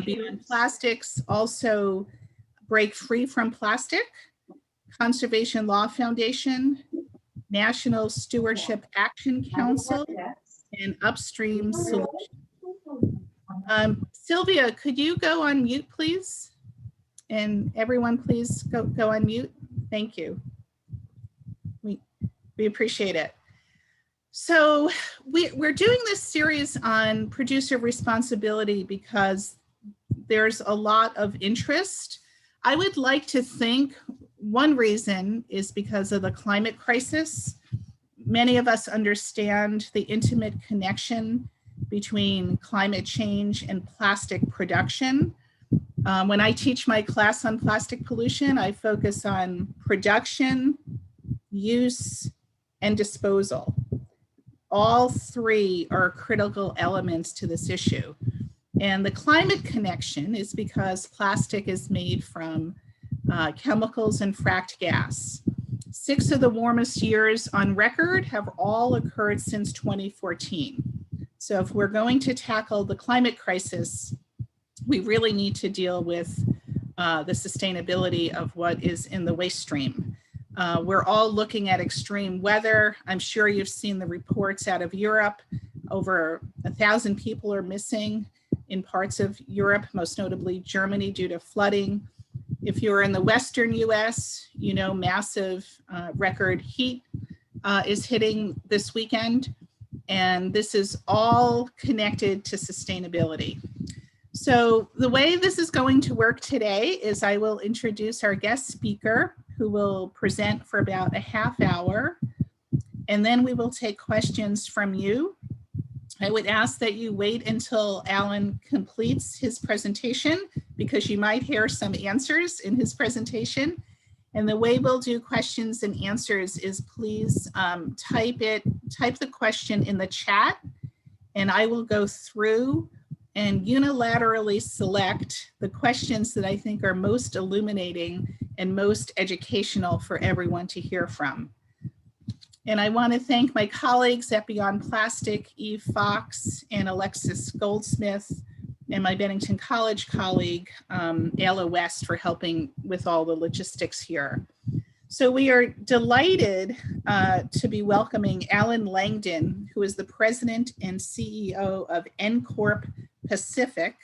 Beyond Plastics, also Break Free from Plastic, Conservation Law Foundation, National Stewardship Action Council, and Upstream Solutions. Sylvia, could you go on mute, please? And everyone, please go on mute. Thank you. We appreciate it. So we're doing this series on producer responsibility because there's a lot of interest. I would like to think one reason is because of the climate crisis. Many of us understand the intimate connection between climate change and plastic production. When I teach my class on plastic pollution, I focus on production, use, and disposal. All three are critical elements to this issue. And the climate connection is because plastic is made from chemicals and fracked gas. 6 of the warmest years on record have all occurred since 2014. So if we're going to tackle the climate crisis, we really need to deal with the sustainability of what is in the waste stream. We're all looking at extreme weather. I'm sure you've seen the reports out of Europe. Over 1,000 people are missing in parts of Europe, most notably Germany, due to flooding. If you're in the Western US, you know, massive record heat is hitting this weekend. And this is all connected to sustainability. So the way this is going to work today is I will introduce our guest speaker, who will present for about a half hour, and then we will take questions from you. I would ask that you wait until Allen completes his presentation because you might hear some answers in his presentation. And the way we'll do questions and answers is please type the question in the chat, and I will go through and unilaterally select the questions that I think are most illuminating and most educational for everyone to hear from. And I want to thank my colleagues at Beyond Plastic, Eve Fox and Alexis Goldsmith, and my Bennington College colleague, Ayla West, for helping with all the logistics here. So we are delighted to be welcoming Allen Langdon, who is the president and CEO of Encorp Pacific.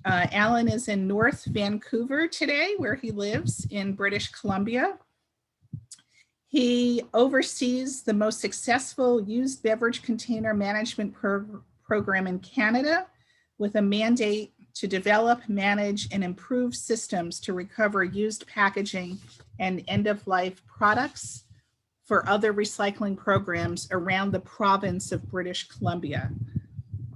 Allen is in North Vancouver today, where he lives in British Columbia. He oversees the most successful used beverage container management program in Canada, with a mandate to develop, manage, and improve systems to recover used packaging and end-of-life products for other recycling programs around the province of British Columbia.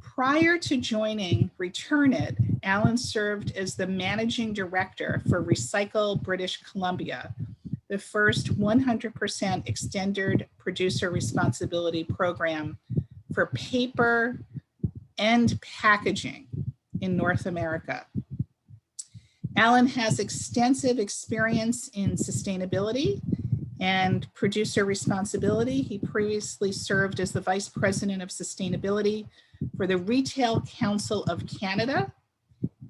Prior to joining Returnit, Allen served as the managing director for Recycle British Columbia, the first 100% extended producer responsibility program for paper and packaging in North America. Allen has extensive experience in sustainability and producer responsibility. He previously served as the Vice President of Sustainability for the Retail Council of Canada,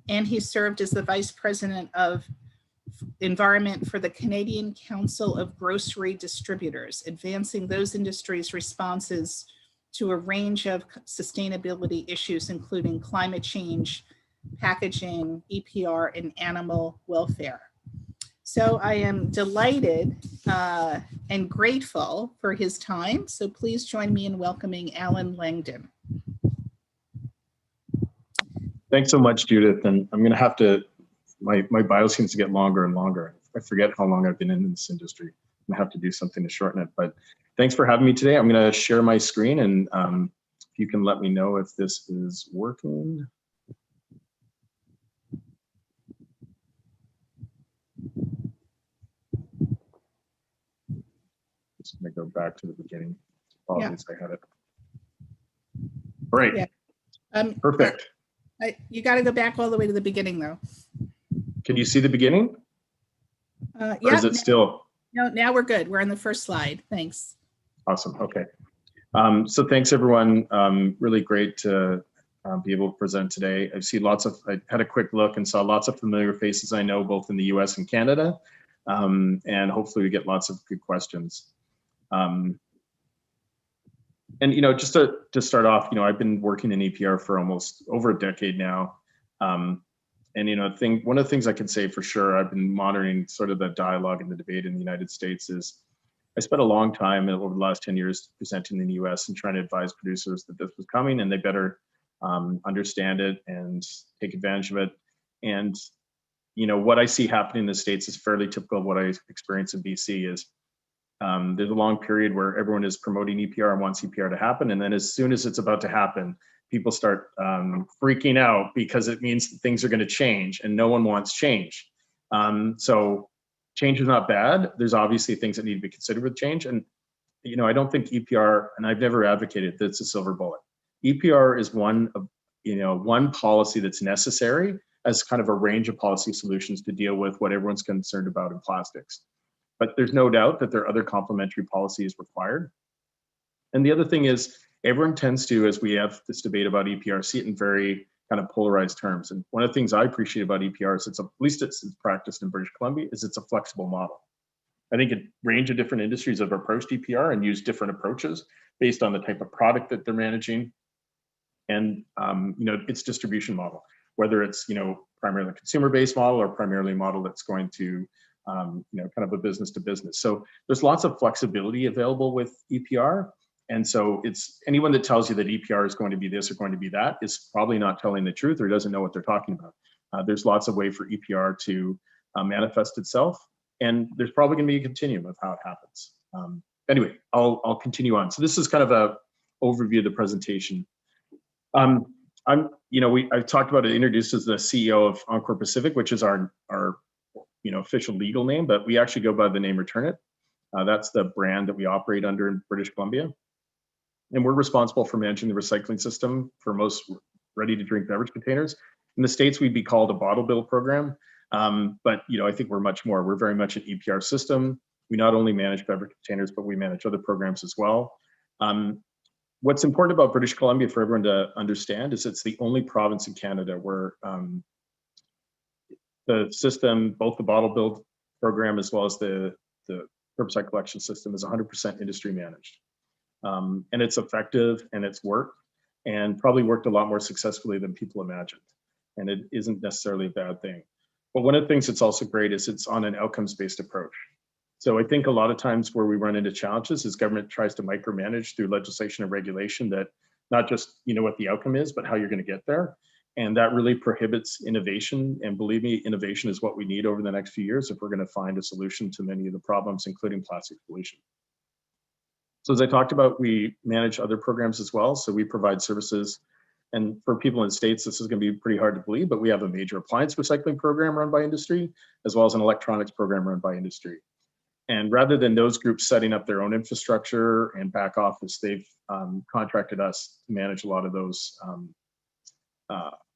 and he served as the Vice President of Environment for the Canadian Council of Grocery Distributors, advancing those industries' responses to a range of sustainability issues, including climate change, packaging, EPR, and animal welfare. So I am delighted and grateful for his time. So please join me in welcoming Allen Langdon. Thanks so much, Judith. And I'm gonna have to, my bio seems to get longer and longer. I forget how long I've been in this industry. I'm gonna have to do something to shorten it, but thanks for having me today. I'm gonna share my screen, and if you can let me know if this is working. Just gonna go back to the beginning. Apologies, I had it. All right, yeah. Perfect. You got to go back all the way to the beginning, though. Can you see the beginning? Yeah. Or is it still? No, now we're good. We're on the first slide. Thanks. Awesome. Okay. So thanks, everyone. Really great to be able to present today. I had a quick look and saw lots of familiar faces I know both in the US and Canada, and hopefully we get lots of good questions. And just to start off, I've been working in EPR for almost over a decade now. And one of the things I can say for sure, I've been monitoring sort of the dialogue and the debate in the United States is I spent a long time over the last 10 years presenting in the US and trying to advise producers that this was coming and they better understand it and take advantage of it. And what I see happening in the States is fairly typical of what I experienced in BC is there's a long period where everyone is promoting EPR and wants EPR to happen. And then as soon as it's about to happen, people start freaking out because it means that things are going to change and no one wants change. So change is not bad. There's obviously things that need to be considered with change. And, I don't think EPR, and I've never advocated that it's a silver bullet. EPR is one policy that's necessary as kind of a range of policy solutions to deal with what everyone's concerned about in plastics. But there's no doubt that there are other complementary policies required. And the other thing is everyone tends to, as we have this debate about EPR, see it in very kind of polarized terms. And one of the things I appreciate about EPR is at least it's practiced in British Columbia, is it's a flexible model. I think a range of different industries have approached EPR and used different approaches based on the type of product that they're managing and its distribution model, whether it's primarily a consumer-based model or primarily a model that's going to kind of a business to business. So there's lots of flexibility available with EPR. And so it's anyone that tells you that EPR is going to be this or going to be that is probably not telling the truth or doesn't know what they're talking about. There's lots of way for EPR to manifest itself. And there's probably going to be a continuum of how it happens. Anyway, I'll continue on. So this is kind of a overview of the presentation. I talked about it, introduced as the CEO of Encorp Pacific, which is our official legal name, but we actually go by the name Return It. That's the brand that we operate under in British Columbia. And we're responsible for managing the recycling system for most ready-to-drink beverage containers. In the States, we'd be called a bottle bill program. But I think we're much more. We're very much an EPR system. We not only manage beverage containers, but we manage other programs as well. What's important about British Columbia for everyone to understand is it's the only province in Canada where the system, both the bottle bill program as well as the curbside collection system, is 100% industry managed. And it's effective and it's worked and probably worked a lot more successfully than people imagined. And it isn't necessarily a bad thing. But one of the things that's also great is it's on an outcomes-based approach. So I think a lot of times where we run into challenges is government tries to micromanage through legislation and regulation that not just what the outcome is, but how you're going to get there. And that really prohibits innovation. And believe me, innovation is what we need over the next few years if we're going to find a solution to many of the problems, including plastic pollution. So as I talked about, we manage other programs as well. So we provide services. And for people in the States, this is going to be pretty hard to believe, but we have a major appliance recycling program run by industry, as well as an electronics program run by industry. And rather than those groups setting up their own infrastructure and back office, they've contracted us to manage a lot of those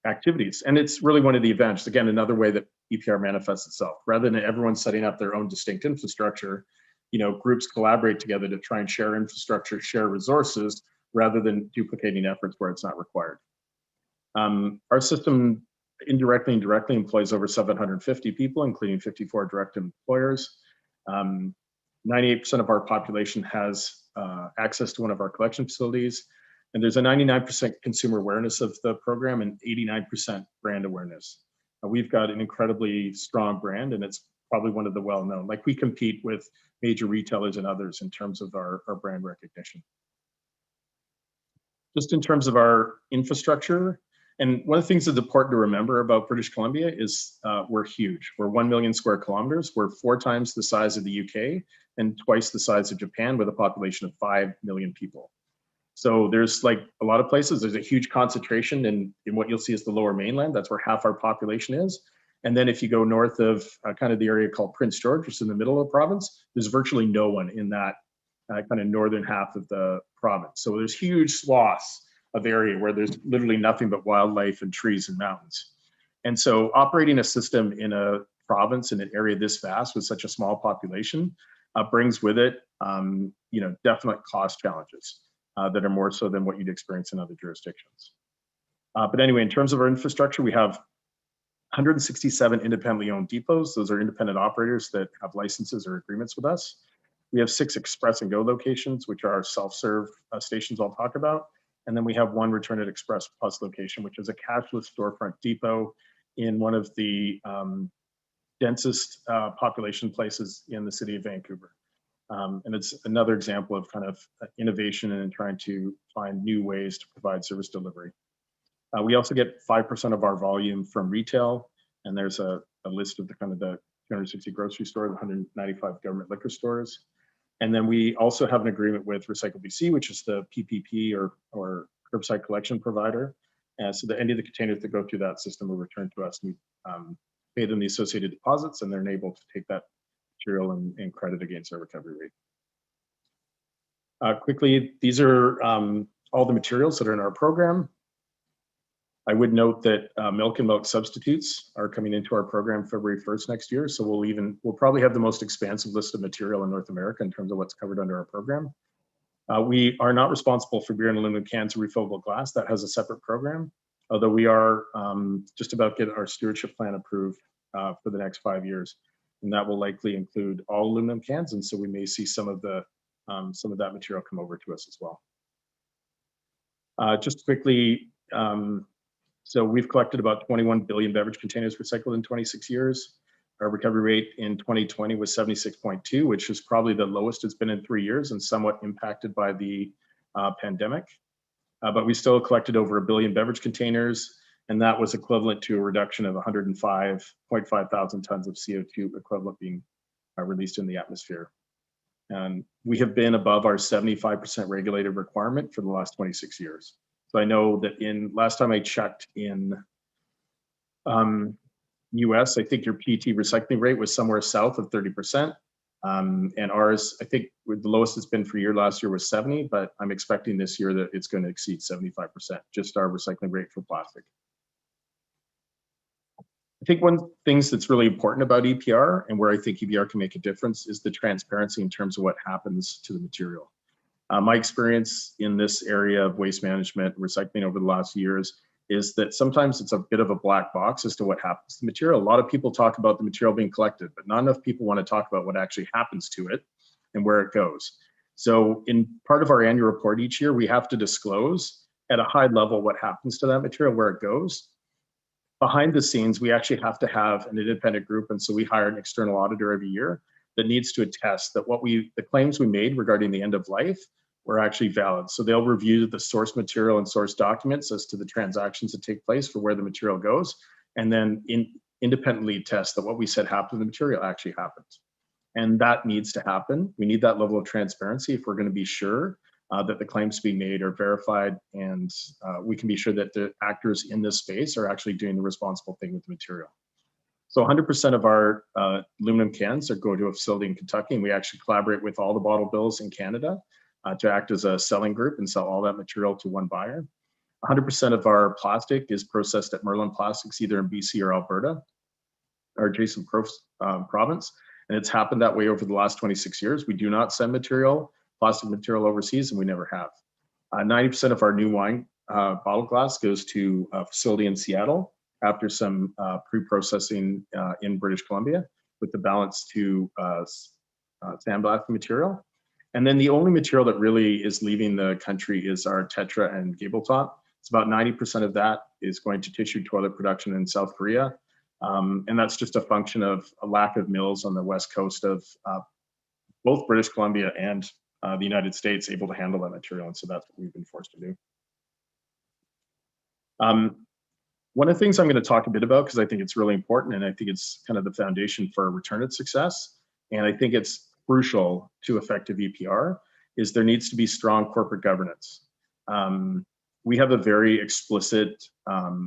activities. And it's really one of the advantages. Again, another way that EPR manifests itself. Rather than everyone setting up their own distinct infrastructure, groups collaborate together to try and share infrastructure, share resources, rather than duplicating efforts where it's not required. Our system indirectly and directly employs over 750 people, including 54 direct employers. 98% of our population has access to one of our collection facilities. And there's a 99% consumer awareness of the program and 89% brand awareness. We've got an incredibly strong brand, and it's probably one of the well-known. Like, we compete with major retailers and others in terms of our brand recognition. Just in terms of our infrastructure, and one of the things that's important to remember about British Columbia is we're huge. We're 1 million square kilometers. We're 4 times the size of the UK and twice the size of Japan, with a population of 5 million people. So there's, like a lot of places, there's a huge concentration in what you'll see as the Lower Mainland. That's where half our population is. And then if you go north of kind of the area called Prince George, which is in the middle of the province, there's virtually no one in that kind of northern half of the province. So there's huge swaths of area where there's literally nothing but wildlife and trees and mountains. And so operating a system in a province in an area this vast with such a small population brings with it, definite cost challenges that are more so than what you'd experience in other jurisdictions. But anyway, in terms of our infrastructure, we have 167 independently owned depots. Those are independent operators that have licenses or agreements with us. We have 6 Express and Go locations, which are our self-serve stations I'll talk about. And then we have 1 Return It Express Plus location, which is a cashless storefront depot in one of the densest population places in the city of Vancouver. And it's another example of kind of innovation and trying to find new ways to provide service delivery. We also get 5% of our volume from retail, and there's a list of the kind of the 260 grocery stores, 195 government liquor stores. And then we also have an agreement with Recycle BC, which is the PPP or curbside collection provider. And so any of the containers that go through that system will return to us. We pay them the associated deposits, and they're able to take that material and credit against our recovery rate. Quickly, these are all the materials that are in our program. I would note that milk and milk substitutes are coming into our program February 1st next year. So we'll probably have the most expansive list of material in North America in terms of what's covered under our program. We are not responsible for beer and aluminum cans or refillable glass. That has a separate program, although we are just about to get our stewardship plan approved for the next 5 years. And that will likely include all aluminum cans. And so we may see some of that material come over to us as well. Just quickly, so we've collected about 21 billion beverage containers recycled in 26 years. Our recovery rate in 2020 was 76.2, which is probably the lowest it's been in 3 years and somewhat impacted by the pandemic. But we still collected over 1 billion beverage containers, and that was equivalent to a reduction of 105.5 thousand tons of CO2 equivalent being released in the atmosphere. And we have been above our 75% regulated requirement for the last 26 years. So I know that last time I checked in US, I think your PET recycling rate was somewhere south of 30%. And ours, I think the lowest it's been for a year last year was 70, but I'm expecting this year that it's going to exceed 75%, just our recycling rate for plastic. I think one of the things that's really important about EPR and where I think EPR can make a difference is the transparency in terms of what happens to the material. My experience in this area of waste management and recycling over the last years is that sometimes it's a bit of a black box as to what happens to the material. A lot of people talk about the material being collected, but not enough people want to talk about what actually happens to it and where it goes. So in part of our annual report each year, we have to disclose at a high level what happens to that material, where it goes. Behind the scenes, we actually have to have an independent group, and so we hire an external auditor every year that needs to attest that the claims we made regarding the end of life were actually valid. So they'll review the source material and source documents as to the transactions that take place for where the material goes, and then independently test that what we said happened to the material actually happens. And that needs to happen. We need that level of transparency if we're going to be sure that the claims being made are verified, and we can be sure that the actors in this space are actually doing the responsible thing with the material. So 100% of our aluminum cans go to a facility in Kentucky, and we actually collaborate with all the bottle bills in Canada to act as a selling group and sell all that material to one buyer. 100% of our plastic is processed at Merlin Plastics, either in BC or Alberta, our adjacent province. And it's happened that way over the last 26 years. We do not send plastic material overseas, and we never have. 90% of our new wine bottle glass goes to a facility in Seattle after some pre-processing in British Columbia, with the balance to sandblasting material. And then the only material that really is leaving the country is our Tetra and Gable top. It's about 90% of that is going to tissue toilet production in South Korea. And that's just a function of a lack of mills on the west coast of both British Columbia and the United States able to handle that material. And so that's what we've been forced to do. One of the things I'm going to talk a bit about, because I think it's really important, and I think it's kind of the foundation for Return It success, and I think it's crucial to effective EPR, is there needs to be strong corporate governance. We have a very explicit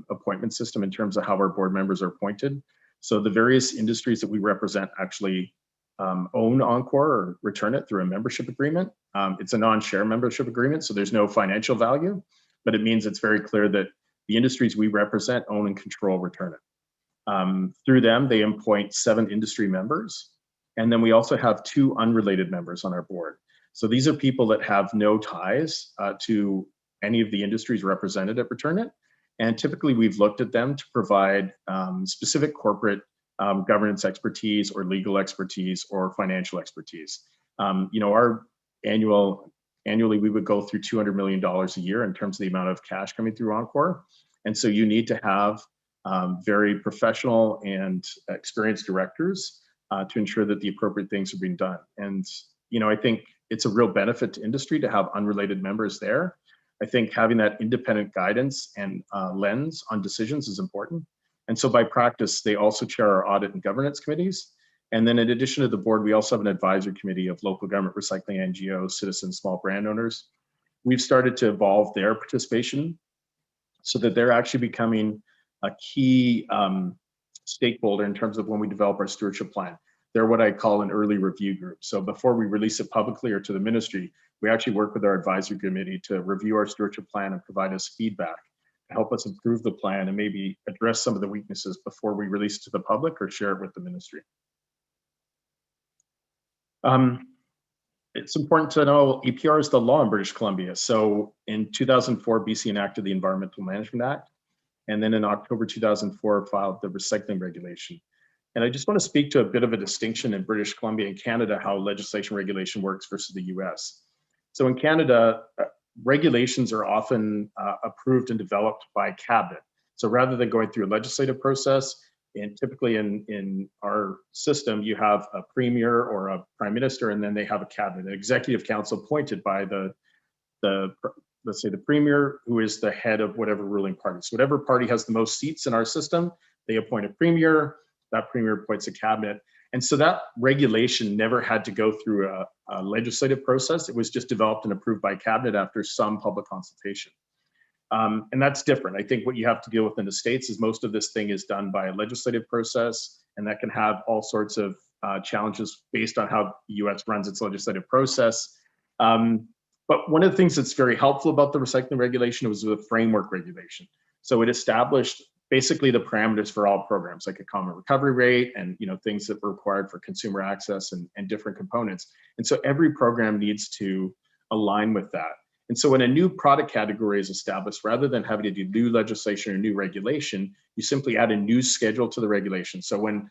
appointment system in terms of how our board members are appointed. So the various industries that we represent actually own Encorp or Return It through a membership agreement. It's a non-share membership agreement, so there's no financial value, but it means it's very clear that the industries we represent own and control Return It. Through them, they appoint 7 industry members. And then we also have 2 unrelated members on our board. So these are people that have no ties to any of the industries represented at Return It. And typically we've looked at them to provide specific corporate governance expertise or legal expertise or financial expertise. Our annually we would go through $200 million a year in terms of the amount of cash coming through Encorp. And so you need to have very professional and experienced directors to ensure that the appropriate things are being done. And, I think it's a real benefit to industry to have unrelated members there. I think having that independent guidance and lens on decisions is important. And so by practice, they also chair our audit and governance committees. And then in addition to the board, we also have an advisory committee of local government recycling NGOs, citizens, small brand owners. We've started to evolve their participation so that they're actually becoming a key stakeholder in terms of when we develop our stewardship plan. They're what I call an early review group. So before we release it publicly or to the ministry, we actually work with our advisory committee to review our stewardship plan and provide us feedback to help us improve the plan and maybe address some of the weaknesses before we release it to the public or share it with the ministry. It's important to know EPR is the law in British Columbia. So in 2004, BC enacted the Environmental Management Act. And then in October 2004, filed the recycling regulation. And I just want to speak to a bit of a distinction in British Columbia and Canada, how legislation regulation works versus the US. So in Canada, regulations are often approved and developed by cabinet. So rather than going through a legislative process, and typically in our system, you have a premier or a prime minister, and then they have a cabinet, an executive council appointed by let's say the premier, who is the head of whatever ruling party. So whatever party has the most seats in our system, they appoint a premier, that premier appoints a cabinet. And so that regulation never had to go through a legislative process. It was just developed and approved by cabinet after some public consultation. And that's different. I think what you have to deal with in the States is most of this thing is done by a legislative process, and that can have all sorts of challenges based on how the US runs its legislative process. But one of the things that's very helpful about the recycling regulation was the framework regulation. So it established basically the parameters for all programs, like a common recovery rate and things that were required for consumer access and different components. And so every program needs to align with that. And so when a new product category is established, rather than having to do new legislation or new regulation, you simply add a new schedule to the regulation. So when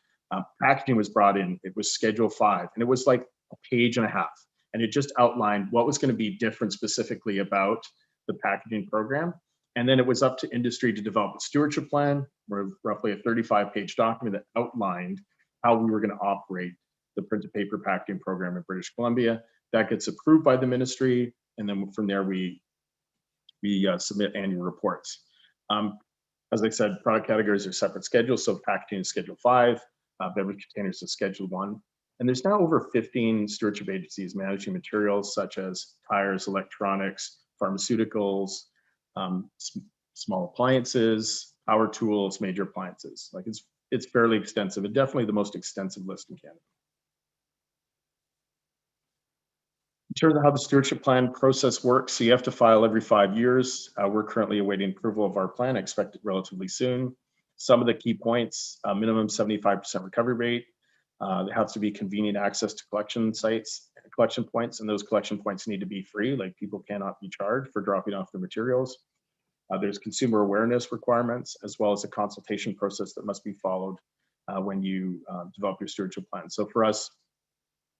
packaging was brought in, it was Schedule 5, and it was like a page and a half. And it just outlined what was going to be different specifically about the packaging program. And then it was up to industry to develop a stewardship plan, or roughly a 35-page document that outlined how we were going to operate the printed paper packaging program in British Columbia. That gets approved by the ministry, and then from there we submit annual reports. As I said, product categories are separate schedules. So packaging is Schedule 5, beverage containers is Schedule 1. And there's now over 15 stewardship agencies managing materials such as tires, electronics, pharmaceuticals, small appliances, power tools, major appliances. Like it's fairly extensive, and definitely the most extensive list in Canada. In terms of how the stewardship plan process works, so you have to file every 5 years. We're currently awaiting approval of our plan. I expect it relatively soon. Some of the key points: minimum 75% recovery rate. There has to be convenient access to collection sites, collection points, and those collection points need to be free. Like people cannot be charged for dropping off their materials. There's consumer awareness requirements, as well as a consultation process that must be followed when you develop your stewardship plan. So for us,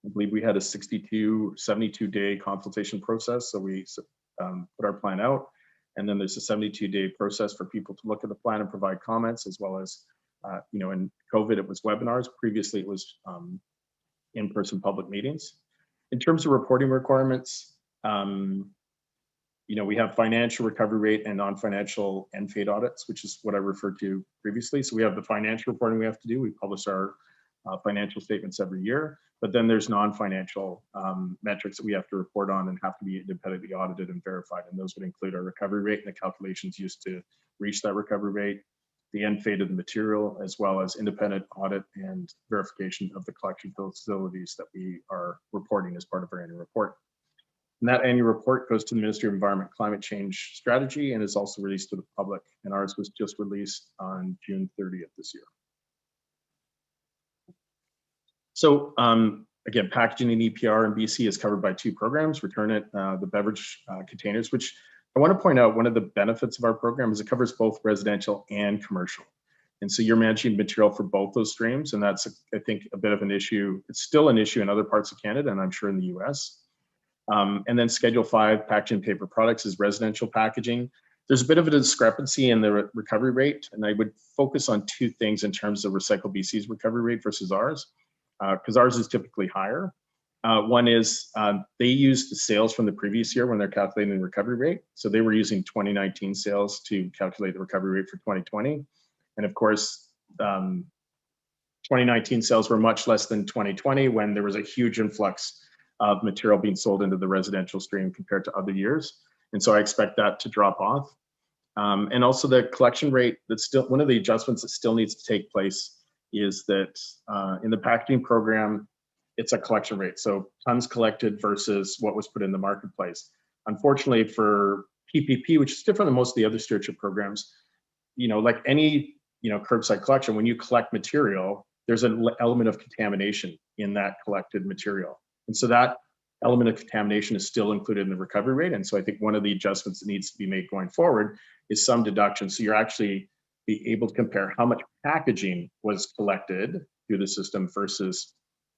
I believe we had a 72-day consultation process. So we put our plan out, and then there's a 72-day process for people to look at the plan and provide comments, as well as in COVID, it was webinars. Previously, it was in-person public meetings. In terms of reporting requirements, we have financial recovery rate and non-financial NFAID audits, which is what I referred to previously. So we have the financial reporting we have to do. We publish our financial statements every year, but then there's non-financial metrics that we have to report on and have to be independently audited and verified. And those would include our recovery rate and the calculations used to reach that recovery rate, the NFAID of the material, as well as independent audit and verification of the collection facilities that we are reporting as part of our annual report. And that annual report goes to the Ministry of Environment Climate Change Strategy and is also released to the public. And ours was just released on June 30th this year. So again, packaging and EPR in BC is covered by 2 programs: Return It, the beverage containers, which I want to point out one of the benefits of our program is it covers both residential and commercial. And so you're managing material for both those streams. And that's, I think, a bit of an issue. It's still an issue in other parts of Canada, and I'm sure in the US. And then Schedule 5, packaging and paper products, is residential packaging. There's a bit of a discrepancy in the recovery rate, and I would focus on two things in terms of Recycle BC's recovery rate versus ours, because ours is typically higher. One is they use the sales from the previous year when they're calculating the recovery rate. So they were using 2019 sales to calculate the recovery rate for 2020. And of course, 2019 sales were much less than 2020 when there was a huge influx of material being sold into the residential stream compared to other years. And so I expect that to drop off. And also the collection rate, that's still one of the adjustments that still needs to take place is that in the packaging program, it's a collection rate. So tons collected versus what was put in the marketplace. Unfortunately for PPP, which is different than most of the other stewardship programs, like any, curbside collection, when you collect material, there's an element of contamination in that collected material. And so that element of contamination is still included in the recovery rate. And so I think one of the adjustments that needs to be made going forward is some deduction. So you're actually be able to compare how much packaging was collected through the system versus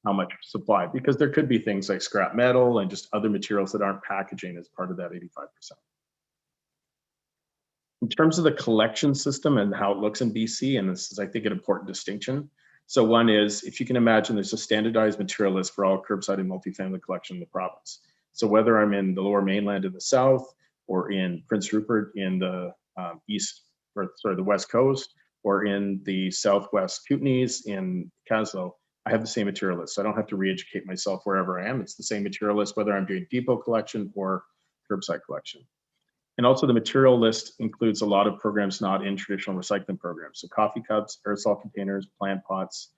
how much supplied, because there could be things like scrap metal and just other materials that aren't packaging as part of that 85%. In terms of the collection system and how it looks in BC, and this is, I think, an important distinction. So one is, if you can imagine, there's a standardized material list for all curbside and multifamily collection in the province. So whether I'm in the Lower Mainland in the south, or in Prince Rupert in the the West Coast, or in the Southwest Kootenays in Caslow, I have the same material list. So I don't have to re-educate myself wherever I am. It's the same material list, whether I'm doing depot collection or curbside collection. And also the material list includes a lot of programs not in traditional recycling programs. So coffee cups, aerosol containers, plant pots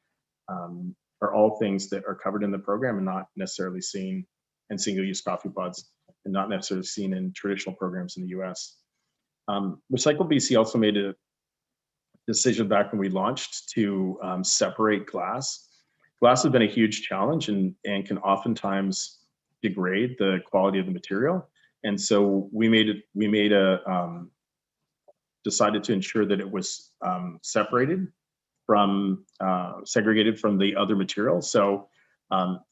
are all things that are covered in the program and not necessarily seen, and single-use coffee pods, and not necessarily seen in traditional programs in the US. Recycle BC also made a decision back when we launched to separate glass. Glass has been a huge challenge and can oftentimes degrade the quality of the material. And so we decided to ensure that it was separated from, segregated from the other materials. So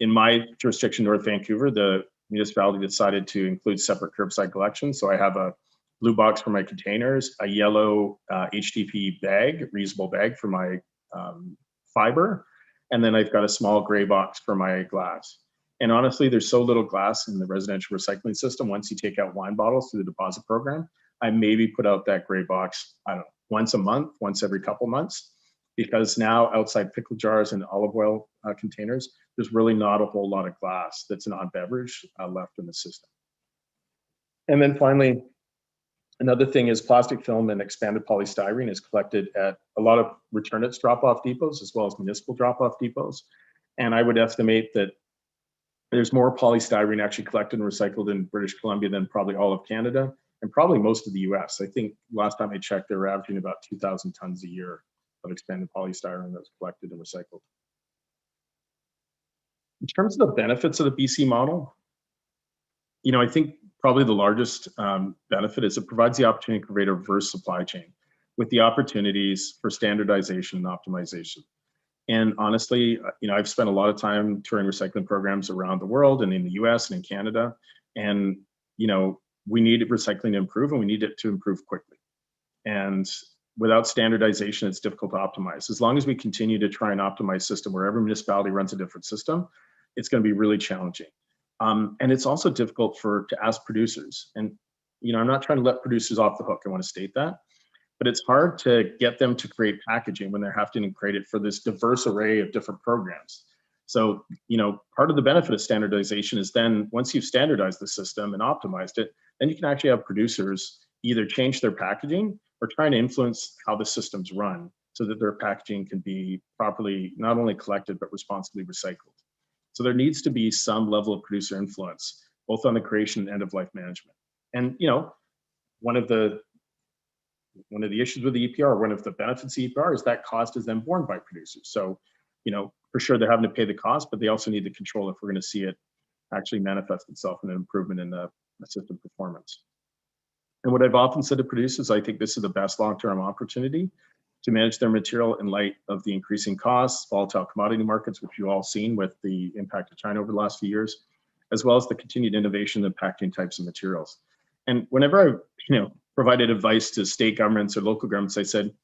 in my jurisdiction, North Vancouver, the municipality decided to include separate curbside collection. So I have a blue box for my containers, a yellow HDP bag, reusable bag for my fiber, and then I've got a small gray box for my glass. And honestly, there's so little glass in the residential recycling system. Once you take out wine bottles through the deposit program, I maybe put out that gray box, I don't know, once a month, once every couple months, because now outside pickle jars and olive oil containers, there's really not a whole lot of glass that's non-beverage left in the system. And then finally, another thing is plastic film and expanded polystyrene is collected at a lot of return-its drop-off depots as well as municipal drop-off depots. And I would estimate that there's more polystyrene actually collected and recycled in British Columbia than probably all of Canada and probably most of the US. I think last time I checked, they were averaging about 2,000 tons a year of expanded polystyrene that was collected and recycled. In terms of the benefits of the BC model, I think probably the largest benefit is it provides the opportunity to create a reverse supply chain with the opportunities for standardization and optimization. And honestly, I've spent a lot of time touring recycling programs around the world and in the US and in Canada. And, we need recycling to improve, and we need it to improve quickly. And without standardization, it's difficult to optimize. As long as we continue to try and optimize system where every municipality runs a different system, it's going to be really challenging. And it's also difficult to ask producers. And, I'm not trying to let producers off the hook. I want to state that. But it's hard to get them to create packaging when they're having to create it for this diverse array of different programs. So, part of the benefit of standardization is then once you've standardized the system and optimized it, then you can actually have producers either change their packaging or trying to influence how the systems run so that their packaging can be properly not only collected, but responsibly recycled. So there needs to be some level of producer influence, both on the creation and end of life management. And, one of the issues with the EPR, one of the benefits of the EPR is that cost is then borne by producers. So, for sure they're having to pay the cost, but they also need to control if we're going to see it actually manifest itself in an improvement in the system performance. And what I've often said to producers, I think this is the best long-term opportunity to manage their material in light of the increasing costs, volatile commodity markets, which you've all seen with the impact of China over the last few years, as well as the continued innovation in packaging types of materials. And whenever I, provided advice to state governments or local governments, I said,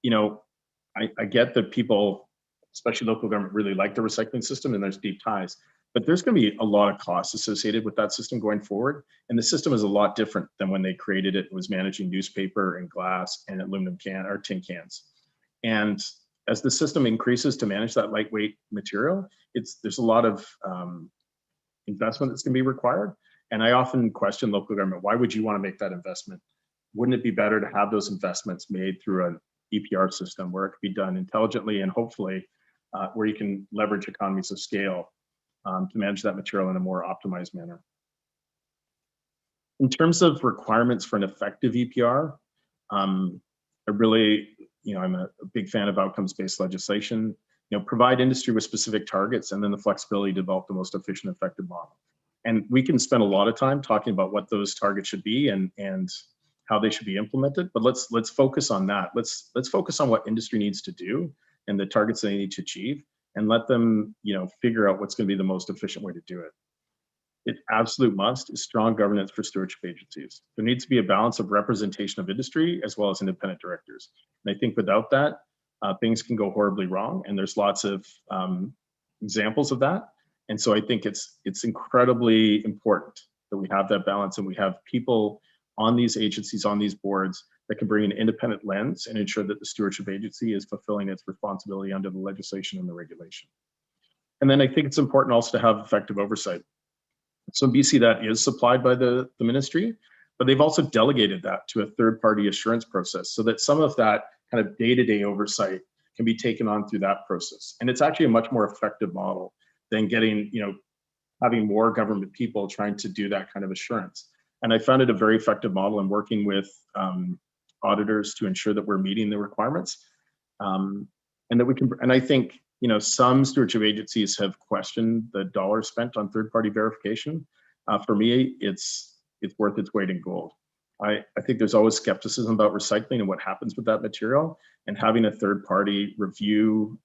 I get that people, especially local government, really like the recycling system and there's deep ties, but there's going to be a lot of costs associated with that system going forward. And the system is a lot different than when they created it. It was managing newspaper and glass and aluminum can or tin cans. And as the system increases to manage that lightweight material, there's a lot of investment that's going to be required. And I often question local government, why would you want to make that investment? Wouldn't it be better to have those investments made through an EPR system where it could be done intelligently and hopefully where you can leverage economies of scale to manage that material in a more optimized manner. In terms of requirements for an effective EPR, I'm a big fan of outcomes-based legislation. Provide industry with specific targets and then the flexibility to develop the most efficient, effective model. And we can spend a lot of time talking about what those targets should be and how they should be implemented. But let's focus on that. Let's focus on what industry needs to do and the targets they need to achieve, and let them figure out what's going to be the most efficient way to do it. It absolute must is strong governance for stewardship agencies. There needs to be a balance of representation of industry as well as independent directors. And I think without that, things can go horribly wrong. And there's lots of examples of that. And so I think it's incredibly important that we have that balance and we have people on these agencies, on these boards that can bring an independent lens and ensure that the stewardship agency is fulfilling its responsibility under the legislation and the regulation. And then I think it's important also to have effective oversight. So in BC, that is supplied by the ministry, but they've also delegated that to a third-party assurance process so that some of that kind of day-to-day oversight can be taken on through that process. And it's actually a much more effective model than getting, having more government people trying to do that kind of assurance. And I found it a very effective model in working with auditors to ensure that we're meeting the requirements, and that we can. And I think some stewardship agencies have questioned the dollar spent on third-party verification. For me, it's worth its weight in gold. I think there's always skepticism about recycling and what happens with that material, and having a third party review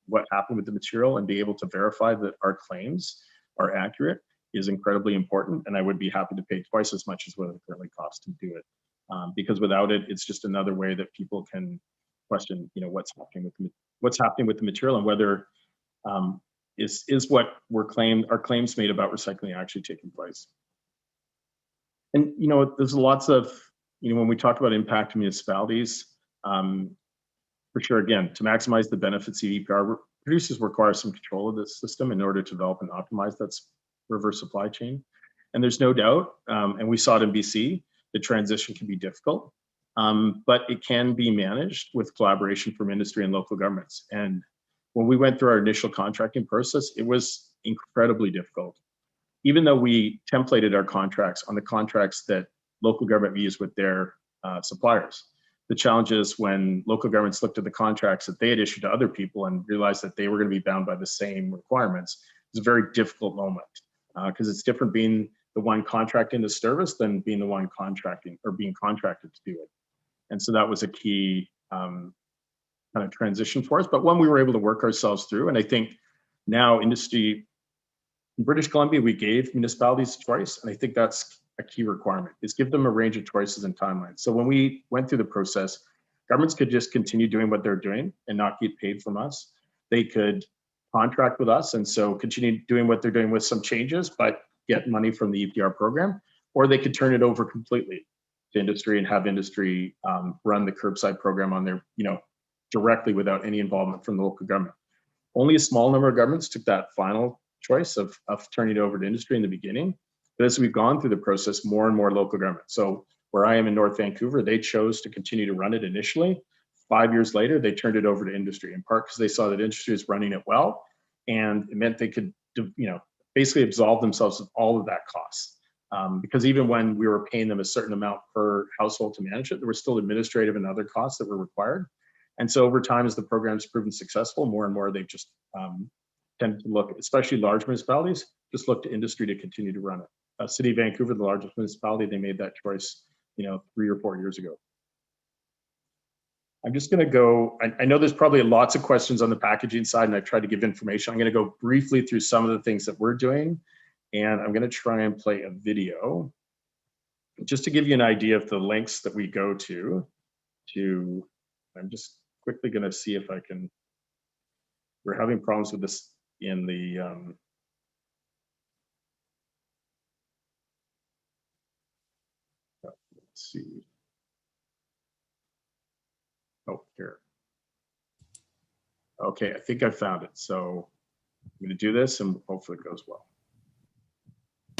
what happened with the material and be able to verify that our claims are accurate is incredibly important. And I would be happy to pay twice as much as what it currently costs to do it, because without it, it's just another way that people can question, what's happening with the material and whether is what our claims made about recycling actually taking place. And there's lots of when we talk about impact to municipalities, for sure, again, to maximize the benefits of EPR, producers require some control of this system in order to develop and optimize that reverse supply chain. And there's no doubt, and we saw it in BC, the transition can be difficult, but it can be managed with collaboration from industry and local governments. And when we went through our initial contracting process, it was incredibly difficult. Even though we templated our contracts on the contracts that local government used with their suppliers. The challenge is when local governments looked at the contracts that they had issued to other people and realized that they were going to be bound by the same requirements. It's a very difficult moment because it's different being the one contracting the service than being the one contracting or being contracted to do it. And so that was a key kind of transition for us, but one we were able to work ourselves through. And I think now industry, in British Columbia, we gave municipalities choice, and I think that's a key requirement, is give them a range of choices and timelines. So when we went through the process, governments could just continue doing what they're doing and not get paid from us. They could contract with us and so continue doing what they're doing with some changes, but get money from the EPR program, or they could turn it over completely to industry and have industry run the curbside program on their, directly without any involvement from the local government. Only a small number of governments took that final choice of turning it over to industry in the beginning. But as we've gone through the process, more and more local government. So where I am in North Vancouver, they chose to continue to run it initially. 5 years later, they turned it over to industry, in part because they saw that industry was running it well, and it meant they could, basically absolve themselves of all of that cost. Because even when we were paying them a certain amount per household to manage it, there were still administrative and other costs that were required. And so over time, as the program's proven successful, more and more they've just tended to look, especially large municipalities, just look to industry to continue to run it. City of Vancouver, the largest municipality, they made that choice 3 or 4 years ago. I'm just going to go, I know there's probably lots of questions on the packaging side, and I've tried to give information. I'm going to go briefly through some of the things that we're doing, and I'm going to try and play a video just to give you an idea of the links that we go to, I'm just quickly going to see if I can, we're having problems with this in the, let's see. Oh, here. Okay, I think I found it. So I'm going to do this and hopefully it goes well.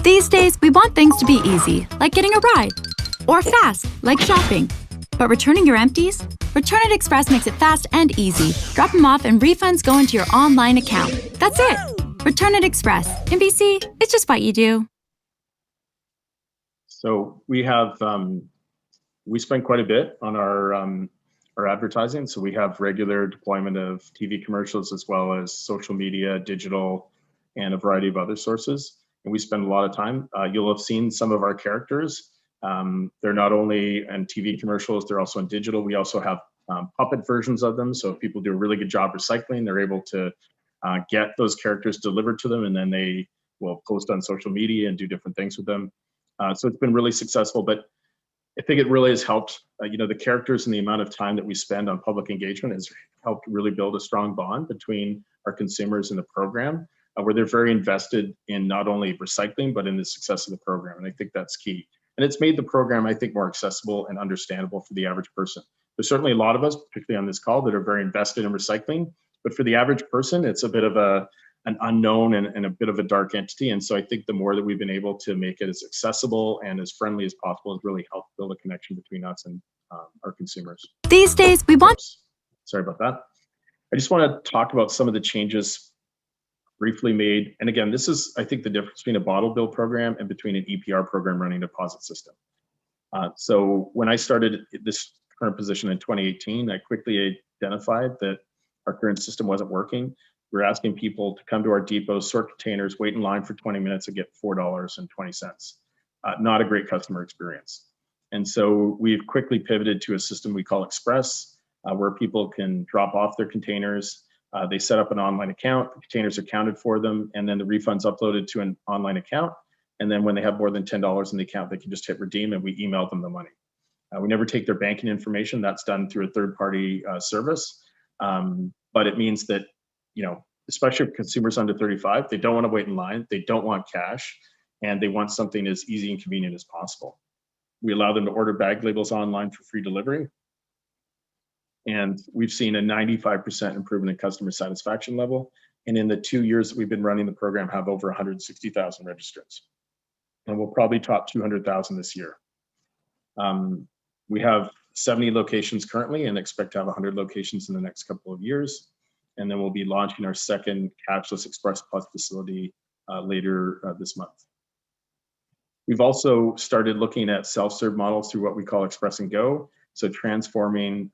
These days, we want things to be easy, like getting a ride, or fast, like shopping. But returning your empties? Return It Express makes it fast and easy. Drop them off and refunds go into your online account. That's it. Return It Express. In BC, it's just what you do. So we have, we spend quite a bit on our advertising. So we have regular deployment of TV commercials as well as social media, digital, and a variety of other sources. And we spend a lot of time. You'll have seen some of our characters. They're not only in TV commercials, they're also in digital. We also have puppet versions of them. So if people do a really good job recycling, they're able to get those characters delivered to them, and then they will post on social media and do different things with them. So it's been really successful, but I think it really has helped, the characters and the amount of time that we spend on public engagement has helped really build a strong bond between our consumers and the program, where they're very invested in not only recycling, but in the success of the program. And I think that's key. And it's made the program, I think, more accessible and understandable for the average person. There's certainly a lot of us, particularly on this call, that are very invested in recycling, but for the average person, it's a bit of an unknown and a bit of a dark entity. And so I think the more that we've been able to make it as accessible and as friendly as possible has really helped build a connection between us and our consumers. These days, we want... Oops. Sorry about that. I just want to talk about some of the changes briefly made. And again, this is, I think, the difference between a bottle bill program and between an EPR program running a deposit system. So when I started this current position in 2018, I quickly identified that our current system wasn't working. We're asking people to come to our depots, sort containers, wait in line for 20 minutes and get $4.20. Not a great customer experience. And so we've quickly pivoted to a system we call Express, where people can drop off their containers. They set up an online account, the containers are counted for them, and then the refund's uploaded to an online account. And then when they have more than $10 in the account, they can just hit redeem and we email them the money. We never take their banking information. That's done through a third-party service. But it means that, especially for consumers under 35, they don't want to wait in line, they don't want cash, and they want something as easy and convenient as possible. We allow them to order bag labels online for free delivery. And we've seen a 95% improvement in customer satisfaction level. And in the 2 years that we've been running the program, have over 160,000 registrants. And we'll probably top 200,000 this year. We have 70 locations currently and expect to have 100 locations in the next couple of years. And then we'll be launching our second cashless Express Plus facility later this month. We've also started looking at self-serve models through what we call Express and Go. So transforming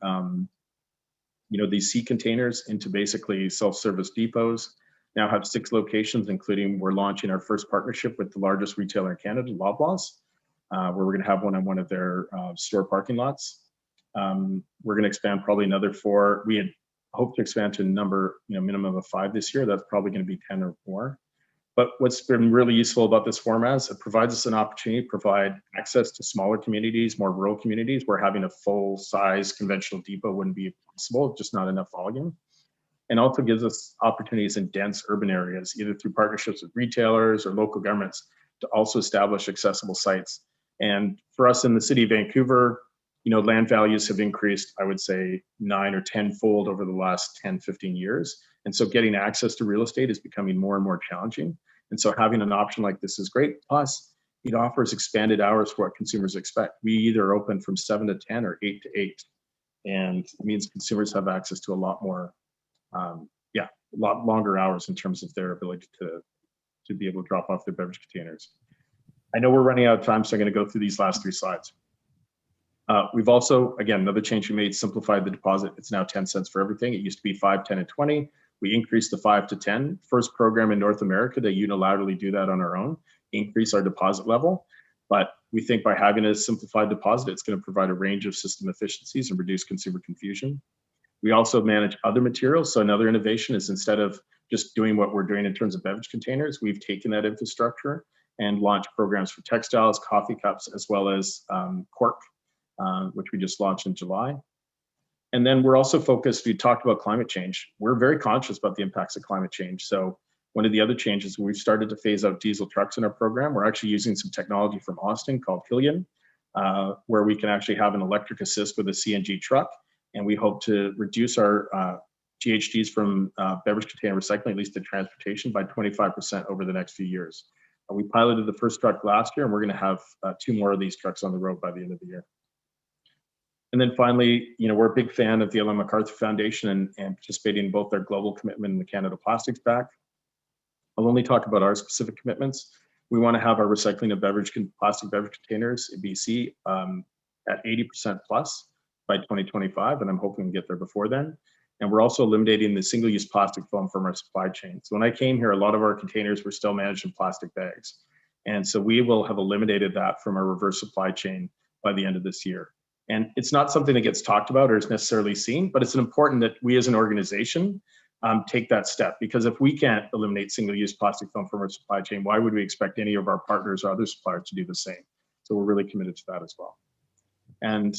these sea containers into basically self-service depots. Now have 6 locations, including we're launching our first partnership with the largest retailer in Canada, Loblaws, where we're going to have one on one of their store parking lots. We're going to expand probably another 4. We had hoped to expand to a number, minimum of 5 this year. That's probably going to be 10 or more. But what's been really useful about this format is it provides us an opportunity to provide access to smaller communities, more rural communities, where having a full-size conventional depot wouldn't be possible, just not enough volume. And also gives us opportunities in dense urban areas, either through partnerships with retailers or local governments, to also establish accessible sites. And for us in the city of Vancouver, land values have increased, I would say 9 or 10-fold over the last 10, 15 years. And so getting access to real estate is becoming more and more challenging. And so having an option like this is great. Plus, it offers expanded hours for what consumers expect. We either open from 7 to 10 or 8 to 8. And it means consumers have access to a lot more, a lot longer hours in terms of their ability to be able to drop off their beverage containers. I know we're running out of time, so I'm going to go through these last 3 slides. We've also, again, another change we made, simplified the deposit. It's now 10 cents for everything. It used to be 5, 10, and 20. We increased the 5 to 10. First program in North America to unilaterally do that on our own, increase our deposit level. But we think by having a simplified deposit, it's going to provide a range of system efficiencies and reduce consumer confusion. We also manage other materials. So another innovation is instead of just doing what we're doing in terms of beverage containers, we've taken that infrastructure and launched programs for textiles, coffee cups, as well as cork, which we just launched in July. And then we're also focused, we talked about climate change. We're very conscious about the impacts of climate change. So one of the other changes, we've started to phase out diesel trucks in our program. We're actually using some technology from Austin called Hillian, where we can actually have an electric assist with a CNG truck. And we hope to reduce our GHGs from beverage container recycling, at least in transportation, by 25% over the next few years. We piloted the first truck last year, and we're going to have 2 more of these trucks on the road by the end of the year. And then finally, we're a big fan of the Ellen MacArthur Foundation and participating in both their global commitment and the Canada Plastics Pact. I'll only talk about our specific commitments. We want to have our recycling of plastic beverage containers in BC at 80% plus by 2025, and I'm hoping we get there before then. And we're also eliminating the single-use plastic film from our supply chain. So when I came here, a lot of our containers were still managed in plastic bags. And so we will have eliminated that from our reverse supply chain by the end of this year. And it's not something that gets talked about or is necessarily seen, but it's important that we as an organization take that step, because if we can't eliminate single-use plastic film from our supply chain, why would we expect any of our partners or other suppliers to do the same? So we're really committed to that as well. And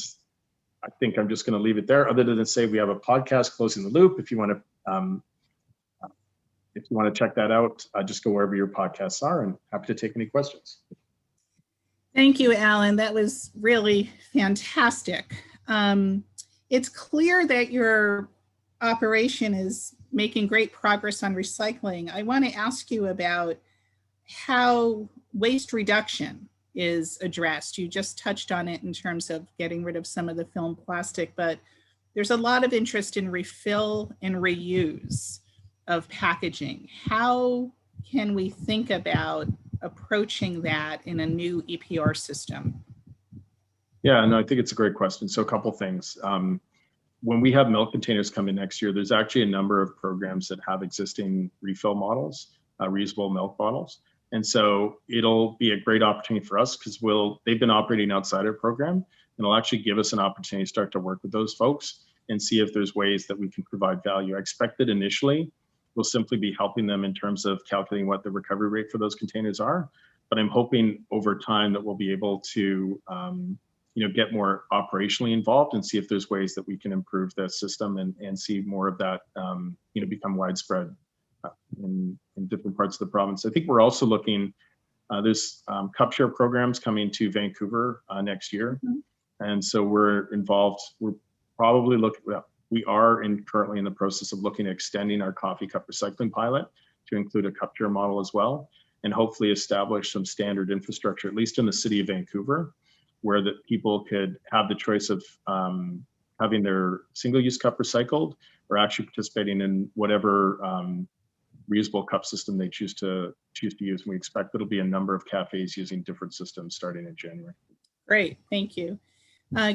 I think I'm just going to leave it there, other than say we have a podcast, Closing the Loop. If you want to check that out, just go wherever your podcasts are, and happy to take any questions. Thank you, Alan. That was really fantastic. It's clear that your operation is making great progress on recycling. I want to ask you about how waste reduction is addressed. You just touched on it in terms of getting rid of some of the film plastic, but there's a lot of interest in refill and reuse of packaging. How can we think about approaching that in a new EPR system? Yeah, no, I think it's a great question. So a couple things. When we have milk containers come in next year, there's actually a number of programs that have existing refill models, reusable milk bottles. And so it'll be a great opportunity for us because they've been operating outside our program, and it'll actually give us an opportunity to start to work with those folks and see if there's ways that we can provide value. I expect that initially we'll simply be helping them in terms of calculating what the recovery rate for those containers are. But I'm hoping over time that we'll be able to get more operationally involved and see if there's ways that we can improve the system and see more of that become widespread in different parts of the province. I think we're also looking, there's cup share programs coming to Vancouver next year. Mm-hmm. And so we're involved, we're probably we are currently in the process of looking at extending our coffee cup recycling pilot to include a cup share model as well, and hopefully establish some standard infrastructure, at least in the city of Vancouver, where that people could have the choice of having their single-use cup recycled or actually participating in whatever reusable cup system they choose to use. And we expect there'll be a number of cafes using different systems starting in January. Great, thank you.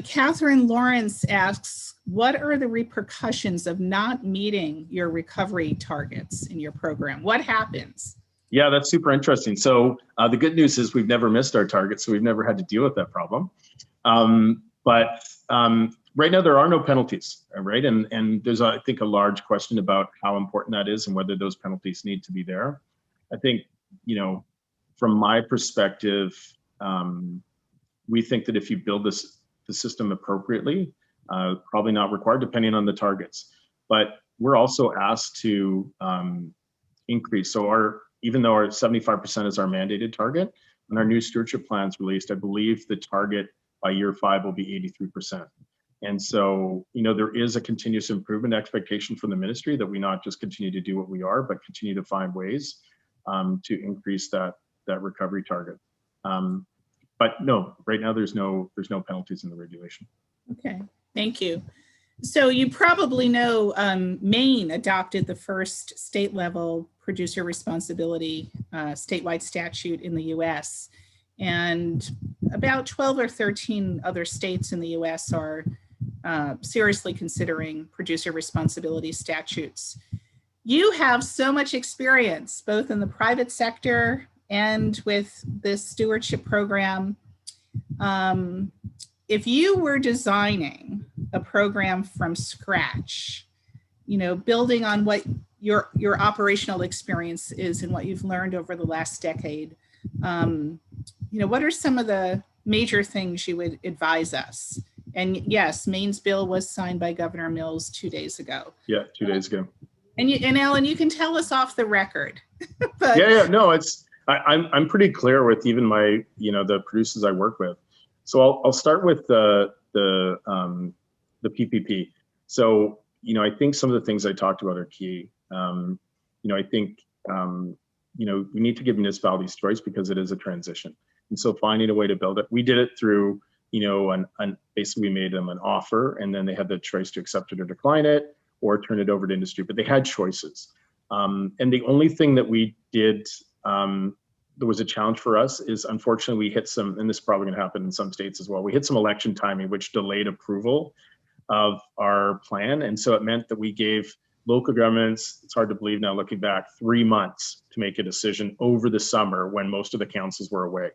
Catherine Lawrence asks, what are the repercussions of not meeting your recovery targets in your program? What happens? Yeah, that's super interesting. So the good news is we've never missed our targets, so we've never had to deal with that problem. But right now there are no penalties, right? And there's, I think, a large question about how important that is and whether those penalties need to be there. I think, from my perspective, we think that if you build the system appropriately, probably not required, depending on the targets. But we're also asked to increase. So even though our 75% is our mandated target, when our new stewardship plan is released, I believe the target by year 5 will be 83%. And so, there is a continuous improvement expectation from the ministry that we not just continue to do what we are, but continue to find ways to increase that recovery target. But no, right now there's no penalties in the regulation. Okay, thank you. So you probably know Maine adopted the first state level producer responsibility statewide statute in the US. And about 12 or 13 other states in the US are seriously considering producer responsibility statutes. You have so much experience, both in the private sector and with this stewardship program. If you were designing a program from scratch, building on what your operational experience is and what you've learned over the last decade, what are some of the major things you would advise us? And yes, Maine's bill was signed by Governor Mills 2 days ago. Yeah, 2 days ago. And Alan, you can tell us off the record. But no, I'm pretty clear with even my the producers I work with. So I'll start with the PPP. So I think some of the things I talked about are key. I think we need to give municipalities choice because it is a transition, and so finding a way to build it. We did it through basically we made them an offer, and then they had the choice to accept it or decline it, or turn it over to industry. But they had choices, and the only thing that we did. There was a challenge for us is unfortunately we hit some, and this is probably going to happen in some states as well. We hit some election timing, which delayed approval of our plan. And so it meant that we gave local governments, it's hard to believe now looking back, 3 months to make a decision over the summer when most of the councils were away.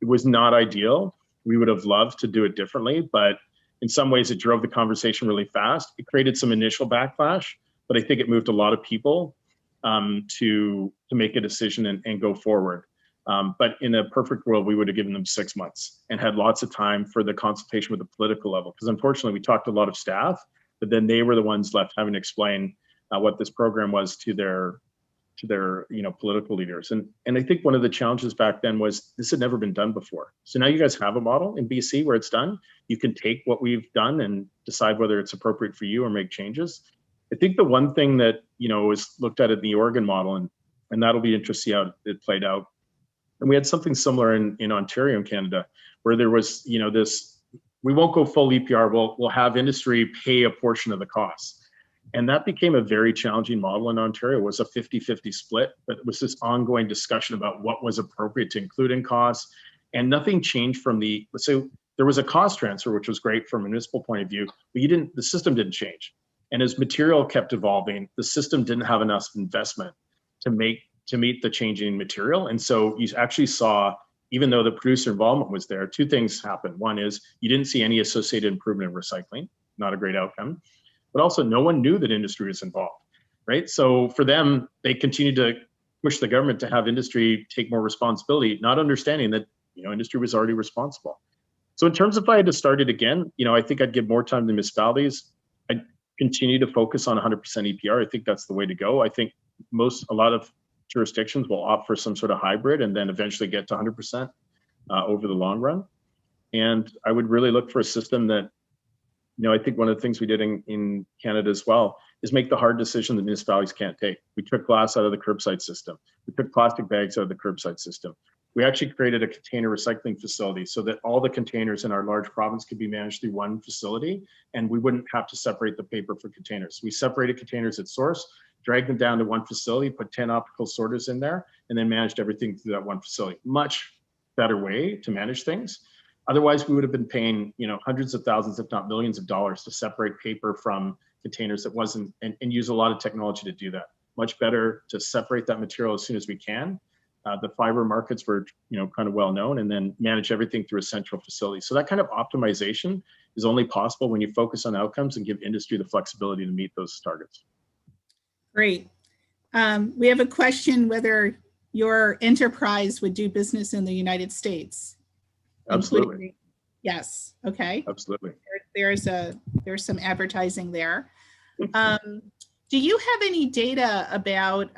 It was not ideal. We would have loved to do it differently, but in some ways it drove the conversation really fast. It created some initial backlash, but I think it moved a lot of people to make a decision and go forward. But in a perfect world, we would have given them 6 months and had lots of time for the consultation with the political level. Because unfortunately, we talked to a lot of staff, but then they were the ones left having to explain what this program was to their political leaders. And I think one of the challenges back then was this had never been done before. So now you guys have a model in BC where it's done. You can take what we've done and decide whether it's appropriate for you or make changes. I think the one thing that was looked at in the Oregon model, and that'll be interesting how it played out. And we had something similar in Ontario and Canada, where there was this. We won't go full EPR. We'll have industry pay a portion of the costs, and that became a very challenging model in Ontario. It was a 50-50 split, but it was this ongoing discussion about what was appropriate to include in costs, and nothing changed from the. So there was a cost transfer, which was great from a municipal point of view, but the system didn't change. And as material kept evolving, the system didn't have enough investment to meet the changing material. And so you actually saw, even though the producer involvement was there, two things happened. One is you didn't see any associated improvement in recycling, not a great outcome, but also no one knew that industry was involved, right? So for them, they continued to push the government to have industry take more responsibility, not understanding that industry was already responsible. So in terms of if I had to start it again, I think I'd give more time to municipalities. I'd continue to focus on 100% EPR. I think that's the way to go. I think a lot of jurisdictions will opt for some sort of hybrid and then eventually get to 100% over the long run. And I would really look for a system that, I think one of the things we did in Canada as well is make the hard decision that municipalities can't take. We took glass out of the curbside system. We took plastic bags out of the curbside system. We actually created a container recycling facility so that all the containers in our large province could be managed through one facility, and we wouldn't have to separate the paper for containers. We separated containers at source, dragged them down to one facility, put 10 optical sorters in there, and then managed everything through that one facility. Much better way to manage things. Otherwise, we would have been paying, hundreds of thousands, if not millions of dollars to separate paper from containers that wasn't, and use a lot of technology to do that. Much better to separate that material as soon as we can. The fiber markets were, kind of well known, and then manage everything through a central facility. So that kind of optimization is only possible when you focus on outcomes and give industry the flexibility to meet those targets. Great. We have a question whether your enterprise would do business in the United States. Absolutely. Yes. Okay. Absolutely. There's some advertising there. Do you have any data about?